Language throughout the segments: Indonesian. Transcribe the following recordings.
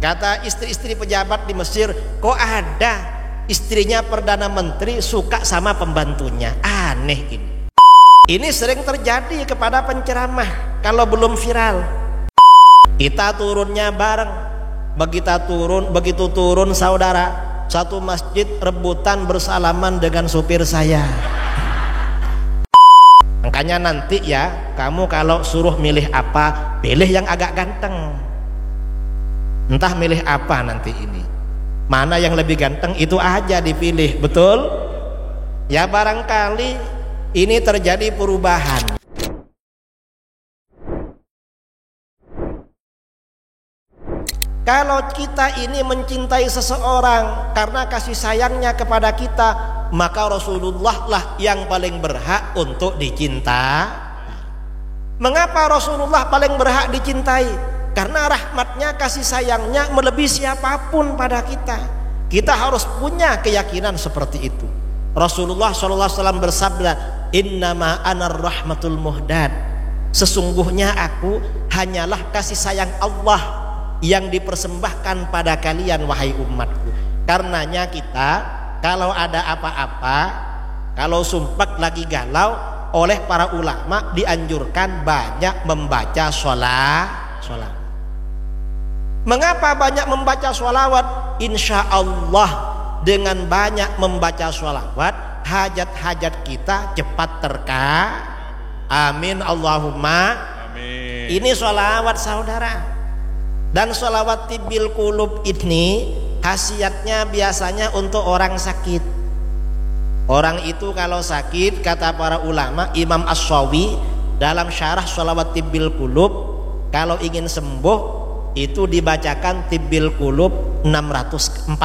Kata istri-istri pejabat di Mesir, kok ada istrinya Perdana Menteri suka sama pembantunya? Aneh ini. Ini sering terjadi kepada penceramah kalau belum viral. Kita turunnya bareng. Begitu turun saudara, satu masjid rebutan bersalaman dengan supir saya. Makanya nanti ya, kamu kalau suruh milih apa, pilih yang agak ganteng. Entah milih apa nanti ini, mana yang lebih ganteng itu aja dipilih, betul? Ya barangkali ini terjadi perubahan. Kalau kita ini mencintai seseorang karena kasih sayangnya kepada kita, maka Rasulullah lah yang paling berhak untuk dicinta. Mengapa Rasulullah paling berhak dicintai? Karena rahmatnya, kasih sayangnya melebihi siapapun pada kita. Kita harus punya keyakinan seperti itu. Rasulullah SAW bersabda, innama anar rahmatul muhdad, sesungguhnya aku hanyalah kasih sayang Allah yang dipersembahkan pada kalian wahai umatku. Karenanya kita kalau ada apa-apa, kalau sumpek lagi galau, oleh para ulama dianjurkan banyak membaca sholat. Mengapa banyak membaca sholawat? Insya Allah dengan banyak membaca sholawat, hajat-hajat kita cepat terkabul. Amin Allahumma amin. Ini sholawat saudara. Dan sholawat tibbil qulub ini khasiatnya biasanya untuk orang sakit. Orang itu kalau sakit, kata para ulama, Imam Ash-Shawi dalam syarah sholawat tibbil qulub, kalau ingin sembuh itu dibacakan tibbil qulub 400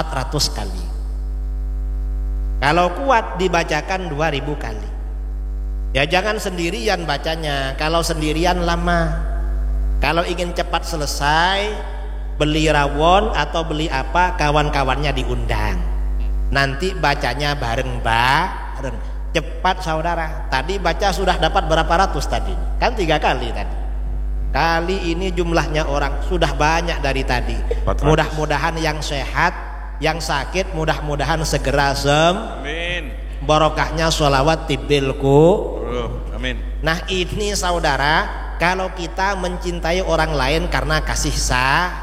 kali. Kalau kuat dibacakan 2000 kali. Ya jangan sendirian bacanya, kalau sendirian lama. Kalau ingin cepat selesai, beli rawon atau beli apa, kawan-kawannya diundang. Nanti bacanya bareng-bareng. Cepat saudara. Tadi baca sudah dapat berapa ratus tadi? Kan 3 kali tadi. Kali ini jumlahnya orang sudah banyak dari tadi. 400. Mudah-mudahan yang sehat, yang sakit mudah-mudahan segera amin. Barokahnya sholawat tibbil qulub. Amin. Nah ini saudara, kalau kita mencintai orang lain karena kasih sayang.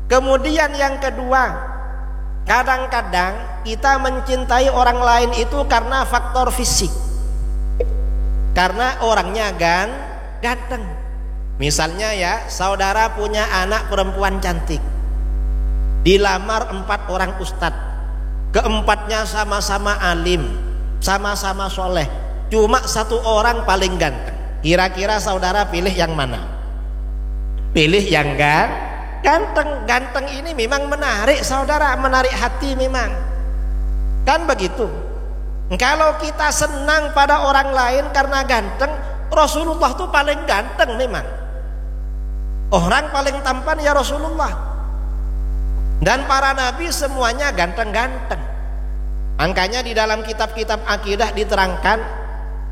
Kemudian yang kedua, kadang-kadang kita mencintai orang lain itu karena faktor fisik, karena orangnya ganteng. Misalnya ya, saudara punya anak perempuan cantik, dilamar 4 orang ustadz, keempatnya sama-sama alim, sama-sama soleh, cuma 1 orang paling ganteng. Kira-kira saudara pilih yang mana? Pilih yang ganteng. Ganteng ini memang menarik saudara, menarik hati memang. Kan begitu. Kalau kita senang pada orang lain karena ganteng, Rasulullah tuh paling ganteng memang. Orang paling tampan ya Rasulullah. Dan para nabi semuanya ganteng-ganteng. Makanya di dalam kitab-kitab akidah diterangkan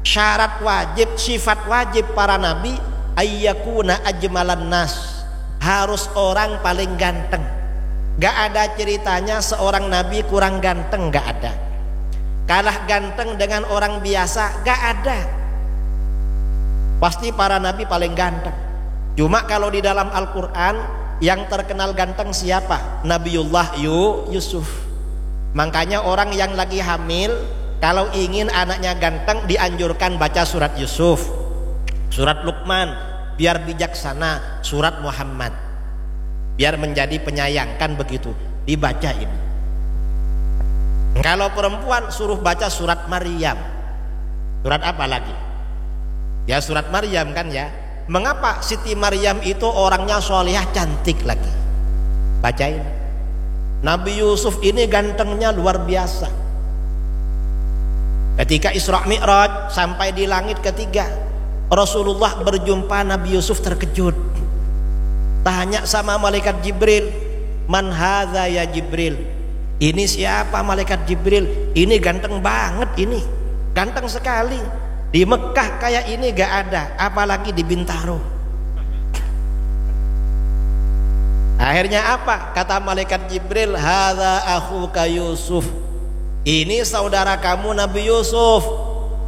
syarat wajib, sifat wajib para nabi ayyakuna ajmalan nas, harus orang paling ganteng. Gak ada ceritanya seorang nabi kurang ganteng, gak ada. Kalah ganteng dengan orang biasa, gak ada. Pasti para nabi paling ganteng. Cuma kalau di dalam Al-Quran yang terkenal ganteng siapa? Nabiullah Yusuf. Makanya orang yang lagi hamil, kalau ingin anaknya ganteng, dianjurkan baca surat Yusuf, surat Luqman, biar bijaksana, surat Muhammad, biar menjadi penyayang. Kan begitu, dibaca ini. Kalau perempuan suruh baca surat Maryam. Surat apa lagi? Ya surat Maryam kan ya. Mengapa Siti Maryam itu orangnya sholihah, cantik lagi? Bacain. Nabi Yusuf ini gantengnya luar biasa. Ketika Isra Mi'raj sampai di langit ketiga, Rasulullah berjumpa Nabi Yusuf terkejut. Tanya sama malaikat Jibril, man hadza ya Jibril? Ini siapa malaikat Jibril? Ini ganteng banget ini. Ganteng sekali. Di Mekah kayak ini gak ada, apalagi di Bintaro. Akhirnya apa? Kata malaikat Jibril, hadza akhuka Yusuf. Ini saudara kamu Nabi Yusuf.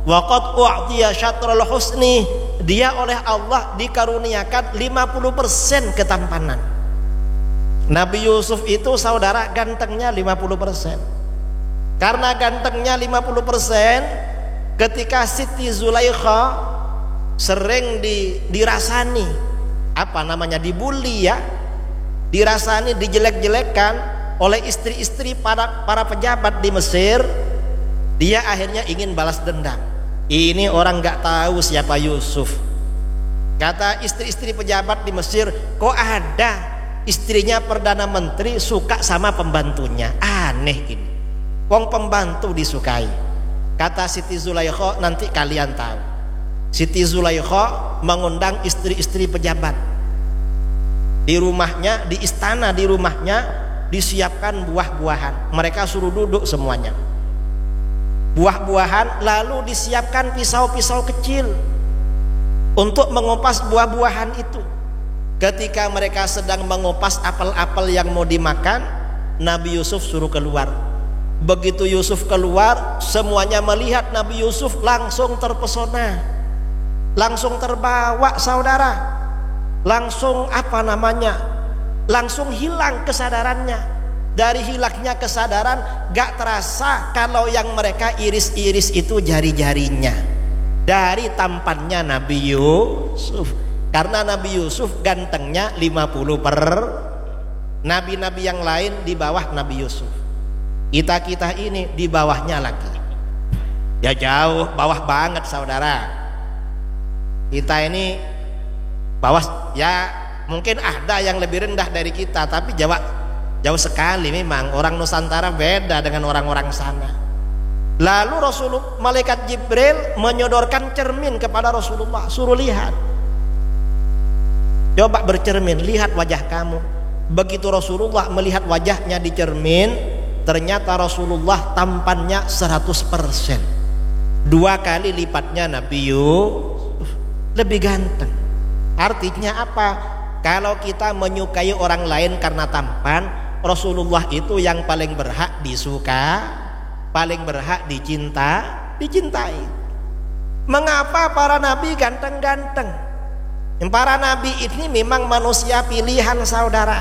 Wa qad u'tiya syatrul husni. Dia oleh Allah dikaruniakan 50% ketampanan. Nabi Yusuf itu saudara gantengnya 50%. Karena gantengnya 50%, ketika Siti Zulaikha sering dirasani, apa namanya, dibully ya, dirasani, dijelek-jelekkan oleh istri-istri para pejabat di Mesir, dia akhirnya ingin balas dendam. Ini orang nggak tahu siapa Yusuf. Kata istri-istri pejabat di Mesir, kok ada istrinya Perdana Menteri suka sama pembantunya? Aneh ini. Wong pembantu disukai. Kata Siti Zulaikha, nanti kalian tahu. Siti Zulaikha mengundang istri-istri pejabat. Di rumahnya, di istana di rumahnya disiapkan buah-buahan. Mereka suruh duduk semuanya. Buah-buahan, lalu disiapkan pisau-pisau kecil untuk mengupas buah-buahan itu. Ketika mereka sedang mengupas apel-apel yang mau dimakan, Nabi Yusuf suruh keluar. Begitu Yusuf keluar, semuanya melihat Nabi Yusuf langsung terpesona, langsung terbawa saudara, langsung apa namanya, langsung hilang kesadarannya. Dari hilangnya kesadaran, gak terasa kalau yang mereka iris-iris itu jari-jarinya. Dari tampannya Nabi Yusuf. Karena Nabi Yusuf gantengnya 50%. Nabi-nabi yang lain di bawah Nabi Yusuf. Kita ini di bawahnya lagi. Ya jauh, bawah banget saudara. Kita ini bawah, ya mungkin ada yang lebih rendah dari kita, tapi jauh sekali memang. Orang Nusantara beda dengan orang-orang sana. Lalu malaikat Jibril menyodorkan cermin kepada Rasulullah, suruh lihat. Coba bercermin, lihat wajah kamu. Begitu Rasulullah melihat wajahnya di cermin, ternyata Rasulullah tampannya 100%. 2 kali lipatnya Nabi Yusuf, lebih ganteng. Artinya apa? Kalau kita menyukai orang lain karena tampan, Rasulullah itu yang paling berhak disuka, paling berhak dicintai. Mengapa para nabi ganteng-ganteng? Para nabi ini memang manusia pilihan saudara,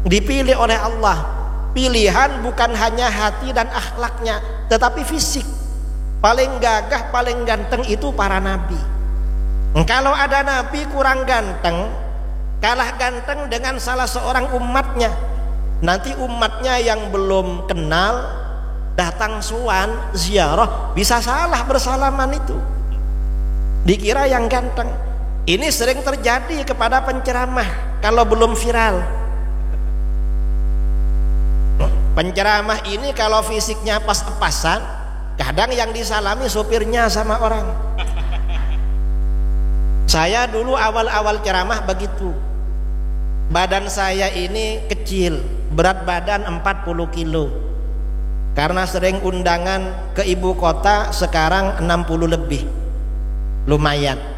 dipilih oleh Allah. Pilihan bukan hanya hati dan akhlaknya, tetapi fisik. Paling gagah, paling ganteng itu para nabi. Kalau ada nabi kurang ganteng, kalah ganteng dengan salah seorang umatnya, nanti umatnya yang belum kenal datang sowan ziarah, bisa salah bersalaman itu, dikira yang ganteng. Ini sering terjadi kepada penceramah kalau belum viral. Penceramah ini kalau fisiknya pas-pasan, kadang yang disalami sopirnya sama orang. Saya dulu awal-awal ceramah begitu. Badan saya ini kecil, berat badan 40 kilo. Karena sering undangan ke ibu kota, sekarang 60 lebih. Lumayan.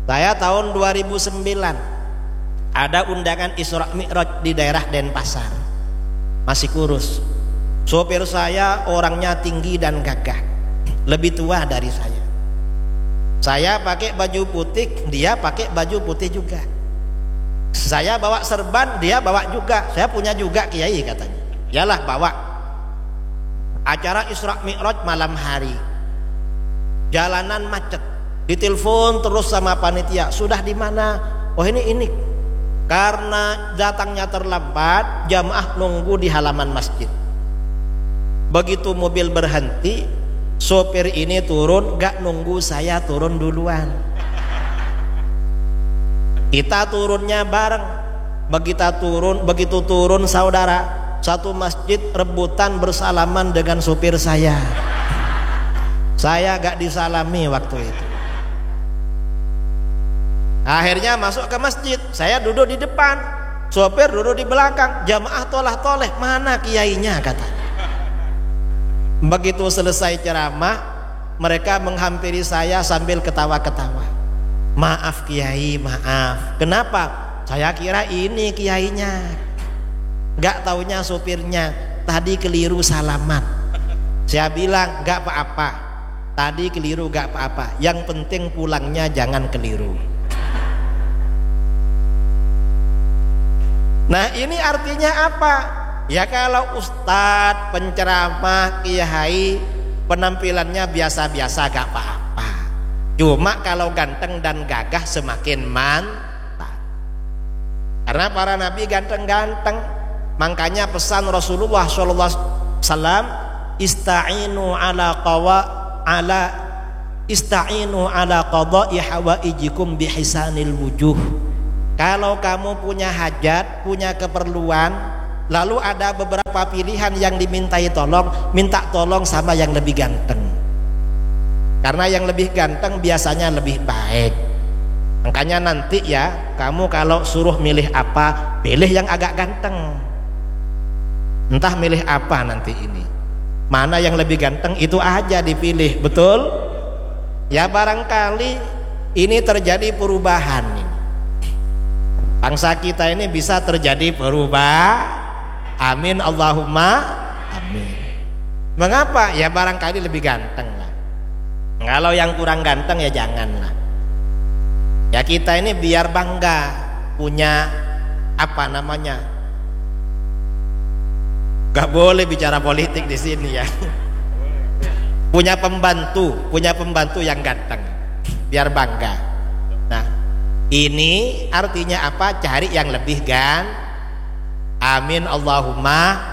Saya tahun 2009 ada undangan Isra Mi'raj di daerah Denpasar. Masih kurus. Sopir saya orangnya tinggi dan gagah, lebih tua dari saya. Saya pakai baju putih, dia pakai baju putih juga. Saya bawa serban, dia bawa juga. Saya punya juga kiai katanya. Yalah bawa. Acara Isra Mi'raj malam hari. Jalanan macet. Ditelepon terus sama panitia, sudah di mana? Oh ini. Karena datangnya terlambat, jamaah nunggu di halaman masjid. Begitu mobil berhenti, sopir ini turun, gak nunggu saya turun duluan. Kita turunnya bareng. Begitu turun saudara, satu masjid rebutan bersalaman dengan sopir saya. Saya gak disalami waktu itu. Akhirnya masuk ke masjid, saya duduk di depan, sopir duduk di belakang. Jamaah tolah-toleh, mana kiainya katanya. Begitu selesai ceramah, mereka menghampiri saya sambil ketawa-ketawa. Maaf kiai, maaf. Kenapa? Saya kira ini kiainya, nggak taunya sopirnya. Tadi keliru salaman. Saya bilang nggak apa-apa, tadi keliru nggak apa-apa, yang penting pulangnya jangan keliru. Nah ini artinya apa? Ya kalau ustadz, penceramah, kiai penampilannya biasa-biasa gak apa-apa. Cuma kalau ganteng dan gagah semakin mantap. Karena para nabi ganteng-ganteng. Makanya pesan Rasulullah SAW, ista'inu ala qada'i hawaijikum bihisanil wujuh. Kalau kamu punya hajat, punya keperluan, lalu ada beberapa pilihan yang dimintai tolong, minta tolong sama yang lebih ganteng. Karena yang lebih ganteng biasanya lebih baik. Makanya nanti ya, kamu kalau suruh milih apa, pilih yang agak ganteng. Entah milih apa nanti ini, mana yang lebih ganteng itu aja dipilih, betul? Ya barangkali ini terjadi perubahan nih. Bangsa kita ini bisa terjadi perubahan. Amin Allahumma amin. Mengapa? Ya barangkali lebih ganteng lah. Kalau yang kurang ganteng ya janganlah. Ya kita ini biar bangga punya apa namanya? Gak boleh bicara politik di sini ya. Punya pembantu yang ganteng, biar bangga. Nah, ini artinya apa? Cari yang lebih Amin Allahumma